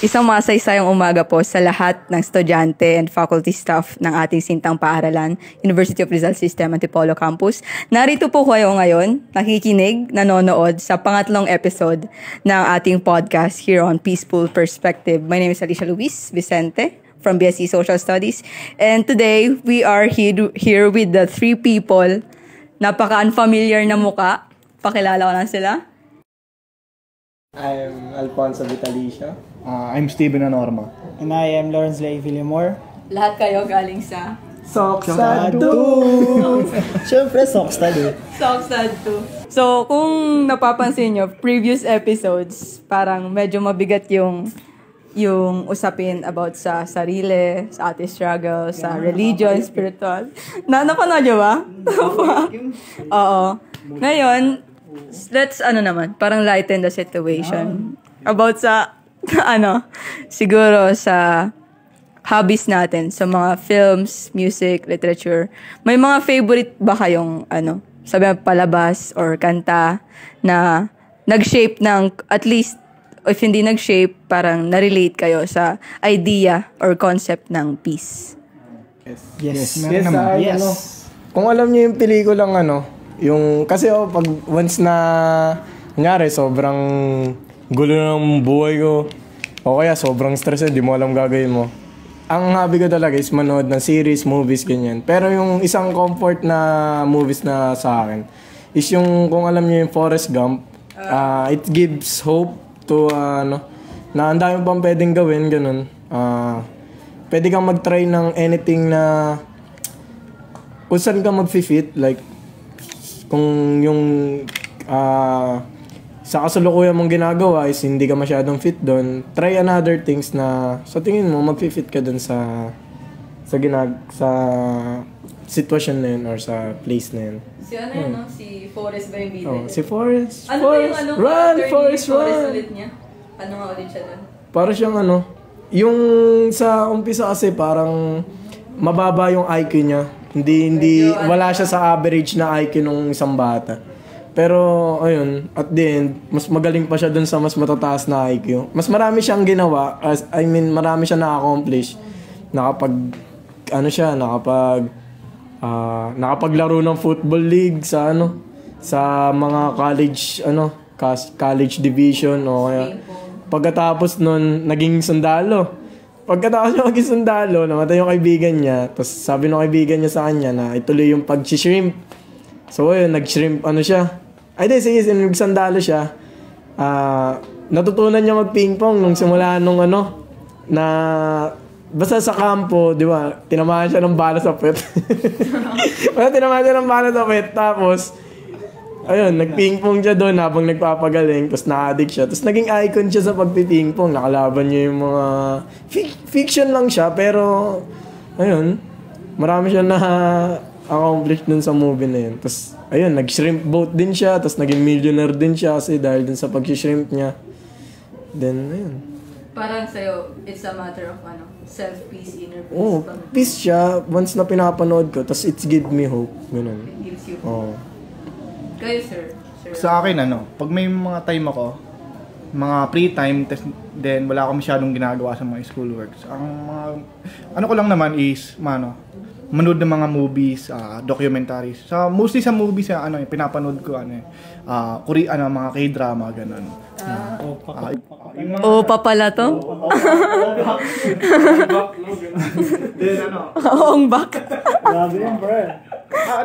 Isang masaysayang umaga po sa lahat ng estudyante and faculty staff ng ating sintang paaralan, University of Rizal System Antipolo Campus. Narito po kayo ngayon, nakikinig, nanonood sa pangatlong episode ng ating podcast here on Peaceful Perspective. My name is Alicia Luis Vicente from BSc Social Studies. And today, we are here with the three people. Napaka-unfamiliar na muka. Pakilala ko na sila. I'm Alfonso Vitalicio. I'm Steven Anorma. And I am Lawrence Lay Villamor. Lahat kayo galing sa Soxad 2! Siyempre, Soxad eh. Soxad 2. So, kung napapansin nyo, previous episodes, parang medyo mabigat yung usapin about sa sarili, sa ating struggle, sa religion, spiritual. Napanood nyo ba? Oo. Ngayon, let's parang lighten the situation. About sa, siguro sa hobbies natin, sa mga films, music, literature. May mga favorite ba kayong, sabi mo, palabas or kanta na nag-shape ng, at least, if hindi nag-shape, parang na-relate kayo sa idea or concept ng peace? Yes. Kung alam niyo yung pelikulang kasi pag once na kunyari sobrang gulo ng buhay ko o kaya sobrang stress, di mo alam gagawin mo, ang hobby ko talaga is manood ng series, movies, ganyan. Pero yung isang comfort na movies na sa akin is yung, kung alam niyo yung Forrest Gump, it gives hope to na ang dami pang pwedeng gawin, ganun. Pwede kang mag-try ng anything na kung saan ka mag-fit, like kung yung sa kasalukuyan mong ginagawa is hindi ka masyadong fit doon, try another things na sa tingin mo mag-fit ka doon sa sitwasyon na yun or sa place na yun. Si si Forrest ba yung bida? Si Forrest. Ano ba yung Run, Forrest, run! ulit niya? Ano nga ulit siya doon? Para siyang yung sa umpisa kasi parang mababa yung IQ niya. Hindi wala siya sa average na IQ nung isang bata. Pero ayun, at the end, mas magaling pa siya dun sa mas matataas na IQ. Mas marami siyang ginawa, marami siya na-accomplish. Nakapaglaro ng football league sa sa mga college division o kaya pagkatapos nun naging sundalo. Pagkatapos niya maging sundalo, namatay yung kaibigan niya. Tapos sabi ng kaibigan niya sa kanya na ituloy yung pag-shrimp. So ayun, nag-shrimp siya. Nag-sandalo siya. Natutunan niya mag-ping-pong nung simula na basta sa kampo, di ba, tinamaan siya ng bala sa puwet. Tapos, ayun, nag-ping-pong siya doon habang nagpapagaling, tapos na-addict siya. Tapos naging icon siya sa pagpiping-pong. Nakalaban niya yung mga fiction lang siya, pero ayun, marami siya na-accomplish dun sa movie na yun. Tapos, ayun, nag-shrimp boat din siya, tapos naging millionaire din siya kasi dahil dun sa pag-shrimp niya. Then, ayun. Parang sa'yo, it's a matter of self-peace, inner peace. Oo, peace siya once na pinapanood ko, tapos it's give me hope. Ganun. It gives you hope. Oo. Kayo, sir? Sa akin, pag may mga time ako, mga free time, then wala akong masyadong ginagawa sa mga schoolworks. Ang mga, ko lang naman is, manood ng mga movies, documentaries. Mostly sa movies, pinapanood ko, mga K-drama, ganun. Opa pala to? Then, Oong back. Grabe yun, bro.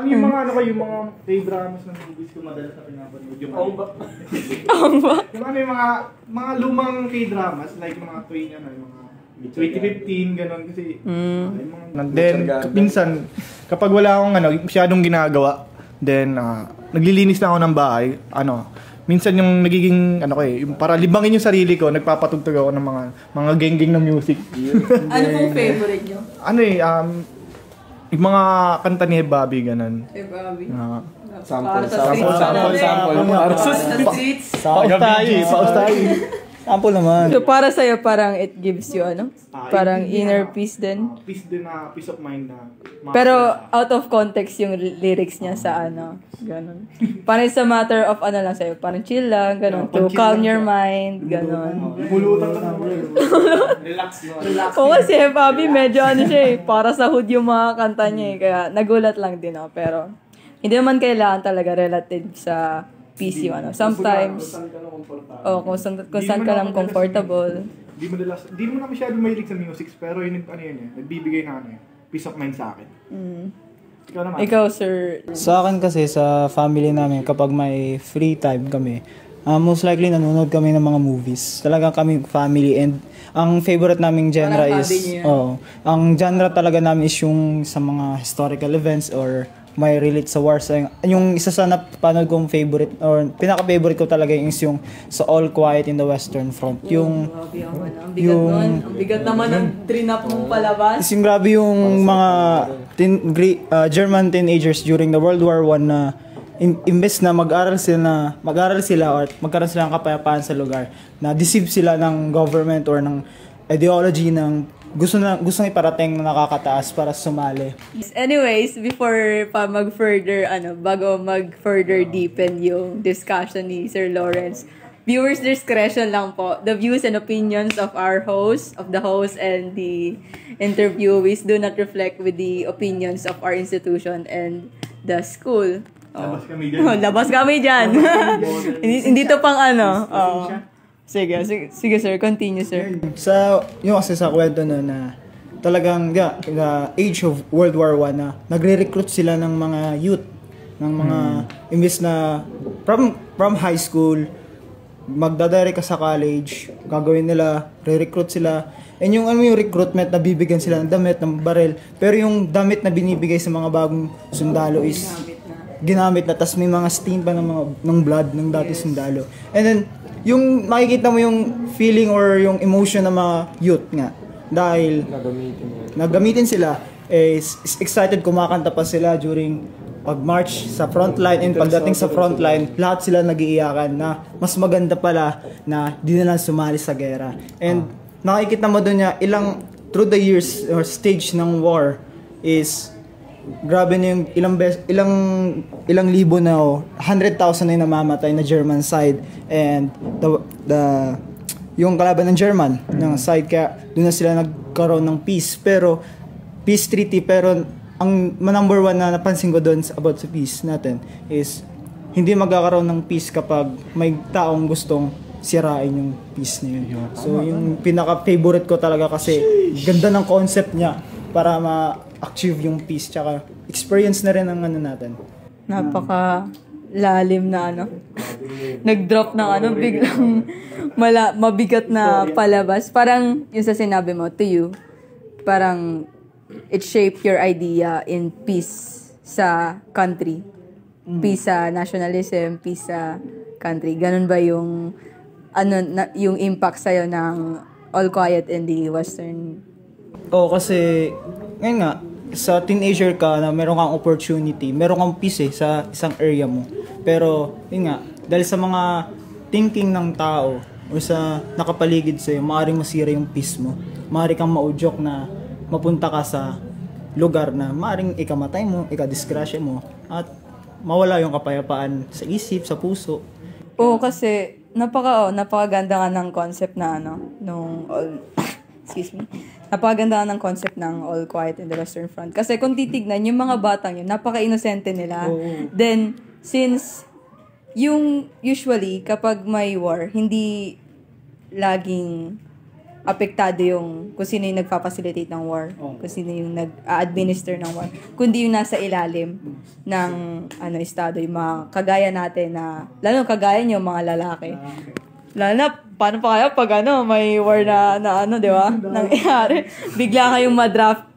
Yung mga K-dramas na movies ko madalas na pinapanood. Yung Oong back? Yung mga lumang K-dramas, like yung mga 2015, gano'n kasi. Then, minsan, kapag wala akong masyadong ginagawa, then, naglilinis na ako ng bahay, minsan yung nagiging, yung para libangin yung sarili ko, nagpapatugtog ako ng mga geng-geng na music. Ano pong favorite nyo? Yung mga kanta ni Bobby, gano'n. Bobby? Sample. Para sa Paus tayo. Ample naman. So para sa'yo, parang it gives you parang Hindi inner na- peace din. Peace din na, peace of mind na. Pero out of context yung lyrics niya sa ganun. Parang it's a matter of lang sa'yo, parang chill lang, ganun, to Pag-chill calm lang your siya. mind, ganun. Pulutan ka naman. Relax mo. Relax. Oo kasi, Bobby, medyo siya para sa hood yung mga kanta niya kaya nagulat lang din ako. Pero, hindi naman kailangan talaga relative sa peace yung Sometimes, kung saan ka lang comfortable. Di mo na masyadong mahilig sa music, pero yun, nagbibigay na peace of mind sa akin. Ikaw naman. Ikaw, sir. Sa akin kasi, sa family namin, kapag may free time kami, most likely nanonood kami ng mga movies. Talagang kami family, and ang favorite naming genre Parang is... hobby niyo yan. ang genre talaga namin is yung sa mga historical events or may relate sa wars. Yung isa sa napanood kong favorite or pinaka-favorite ko talaga is yung sa All Quiet in the Western Front. Yung Grabe ang bigat nun. Ang bigat naman ng trinap mong palabas. is yung grabe yung mga German teenagers during the World War I na imbes na mag-aral sila or magkaroon sila ng kapayapaan sa lugar, na deceive sila ng government or ng ideology ng gustong iparating na nakakataas para sumali. Anyways, before pa bago mag-further deepen yung discussion ni Sir Lawrence, viewers discretion lang po. The views and opinions of our host, and the interviewees do not reflect with the opinions of our institution and the school. Labas kami dyan. Labas kami dyan. Hindi to pang Sige, sir. Continue, sir. Yung kasi sa kwento na talagang the age of World War I na nagre-recruit sila ng mga youth, ng mga imbis na from high school, magdadire ka sa college, gagawin nila, re-recruit sila. And yung yung recruitment na bibigyan sila ng damit, ng barel, pero yung damit na binibigay sa mga bagong sundalo is ginamit na, tas may mga stain pa ng blood ng dati sundalo. And then yung makikita mo yung feeling or yung emotion ng mga youth nga dahil nagamitin sila, is excited, kumakanta pa sila during pag-march sa frontline, and pagdating sa frontline lahat sila nag-iiyakan na mas maganda pala na di na lang sumali sa gera. And nakikita mo doon niya through the years or stage ng war is grabe na yung ilang libo na 100,000 na yung namamatay na German side, and yung kalaban ng German ng side, kaya doon na sila nagkaroon ng peace treaty. Pero ang number one na napansin ko doon about sa peace natin is hindi magkakaroon ng peace kapag may taong gustong sirain yung peace na yun. So yung pinaka-favorite ko talaga kasi ganda ng concept niya para ma-achieve yung peace, tsaka experience na rin ang natin. Napaka lalim na nag-drop ng biglang mabigat na palabas. Parang yung sa sinabi mo, to you, parang it shaped your idea in peace sa country. Peace sa nationalism, peace sa country. Ganun ba yung yung impact sa'yo ng All Quiet in the Western? Kasi ngayon nga, sa teenager ka na meron kang opportunity, meron kang peace sa isang area mo. Pero, yun nga, dahil sa mga thinking ng tao o sa nakapaligid sa'yo, maaaring masira yung peace mo. Maaaring kang maudyok na mapunta ka sa lugar na maaaring ikamatay mo, ikadisgrasya mo, at mawala yung kapayapaan sa isip, sa puso. Kasi napakaganda nga ng concept na napakaganda ng concept ng All Quiet in the Western Front. Kasi kung titignan, yung mga batang yun, napaka-inosente nila. Then, since usually, kapag may war, hindi laging apektado yung kung sino yung nagpa-facilitate ng war, kung sino yung nag-administer ng war, kundi yung nasa ilalim ng estado, yung mga kagaya natin na, lalo kagaya nyo, mga lalaki. Lalo na, paano pa kaya pag may war na di ba? Nangyayari. Bigla kayong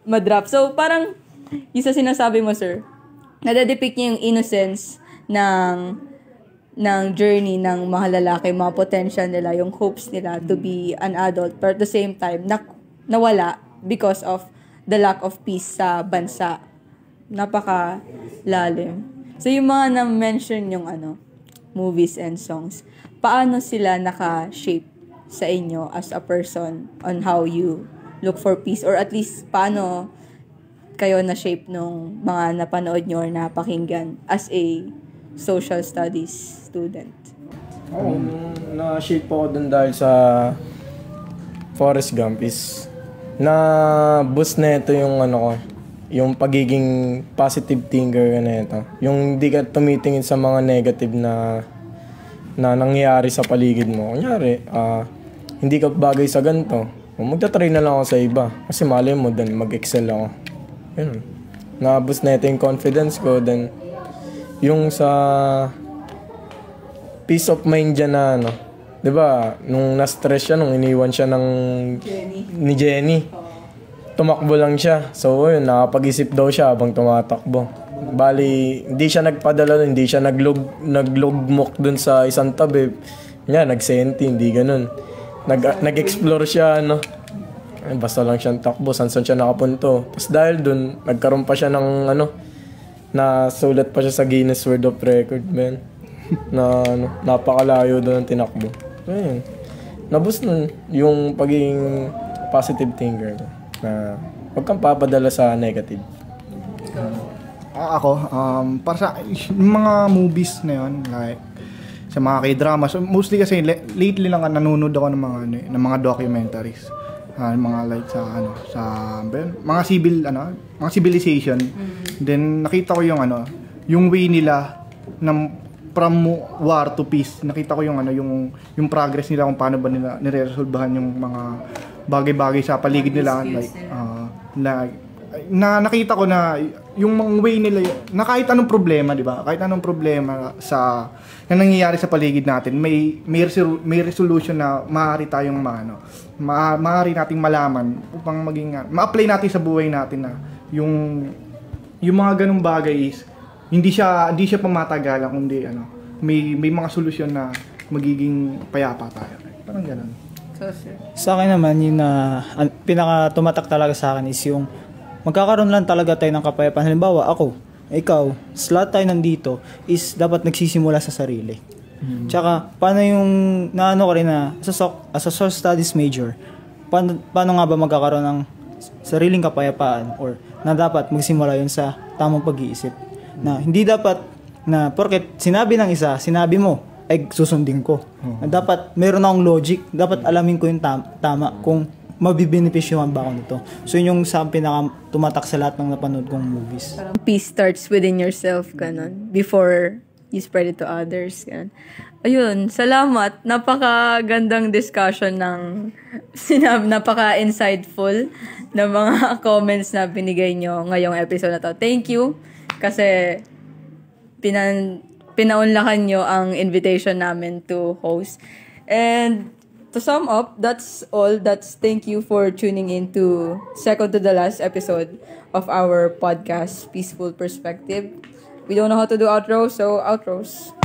madraft. So, parang, yung sa sinasabi mo, sir, nadadepict niya yung innocence ng journey ng mga lalaki, mga potential nila, yung hopes nila to be an adult, but at the same time, nawala because of the lack of peace sa bansa. Napaka-lalim. So, yung mga na-mention yung movies and songs, paano sila naka-shape sa inyo as a person on how you look for peace, or at least paano kayo na-shape nung mga napanood nyo or napakinggan as a social studies student? Oo, na-shape ako dun dahil sa Forrest Gump is na-boost na ito yung yung pagiging positive thinker na ito. Yung hindi ka tumitingin sa mga negative na nangyayari sa paligid mo. Kunyari, hindi ka bagay sa ganito. Magta-try na lang ako sa iba. Kasi malay mo, then mag-excel ako. Yun. Na-boost na ito yung confidence ko. Then, yung sa peace of mind dyan na diba, nung na-stress siya, nung iniwan siya ni Jenny, tumakbo lang siya. So, yun, nakapag-isip daw siya habang tumatakbo. Bali, hindi siya nagpadala, hindi siya naglugmok dun sa isang tabi. Nagsenti, hindi ganun. Nag-explore siya, basta lang siyang takbo, saan siya nakapunto. Tapos dahil dun, nagkaroon pa siya ng nasulat pa siya sa Guinness World of Record, man. Napakalayo doon ang tinakbo. Ayun. Naboost nun yung pagiging positive thinker na huwag kang papadala sa negative. Ako, para sa yung mga movies na yun, like sa mga K-drama, so mostly kasi lately lang nanonood ako ng mga documentaries. Mga like sa mga mga civilization. Then nakita ko yung way nila ng from war to peace. Nakita ko yung progress nila kung paano ba nila niresolbahan yung mga bagay-bagay sa paligid nila, like nakita ko na yung mga way nila na kahit anong problema, di ba? Kahit anong problema na nangyayari sa paligid natin, may resolution na maaari tayong maaari nating malaman upang ma-apply natin sa buhay natin na yung mga ganung bagay is hindi siya pamatagalan, kundi may mga solusyon na magiging payapa tayo. Parang gano'n. Sa akin naman, yung pinaka tumatak talaga sa akin is yung magkakaroon lang talaga tayo ng kapayapaan. Halimbawa, ako, ikaw, lahat tayo nandito is dapat nagsisimula sa sarili. Tsaka, paano yung naano ka rin na as a social studies major, paano nga ba magkakaroon ng sariling kapayapaan or na dapat magsimula yun sa tamang pag-iisip? Na hindi dapat na porket sinabi ng isa, sinabi mo, ay susundin ko. Dapat meron akong logic, dapat alamin ko yung tama kung mabibenepisyohan ba ako nito. So yun yung sa pinaka tumatak sa lahat ng napanood kong movies. Peace starts within yourself, ganon, before you spread it to others. Ganon. Ayun, salamat. Napakagandang discussion ng napaka-insightful na mga comments na binigay nyo ngayong episode na to. Thank you. Kasi pinaunlakan nyo ang invitation namin to host. And to sum up, that's all. Thank you for tuning in to second to the last episode of our podcast, Peaceful Perspective. We don't know how to do outro, so outros.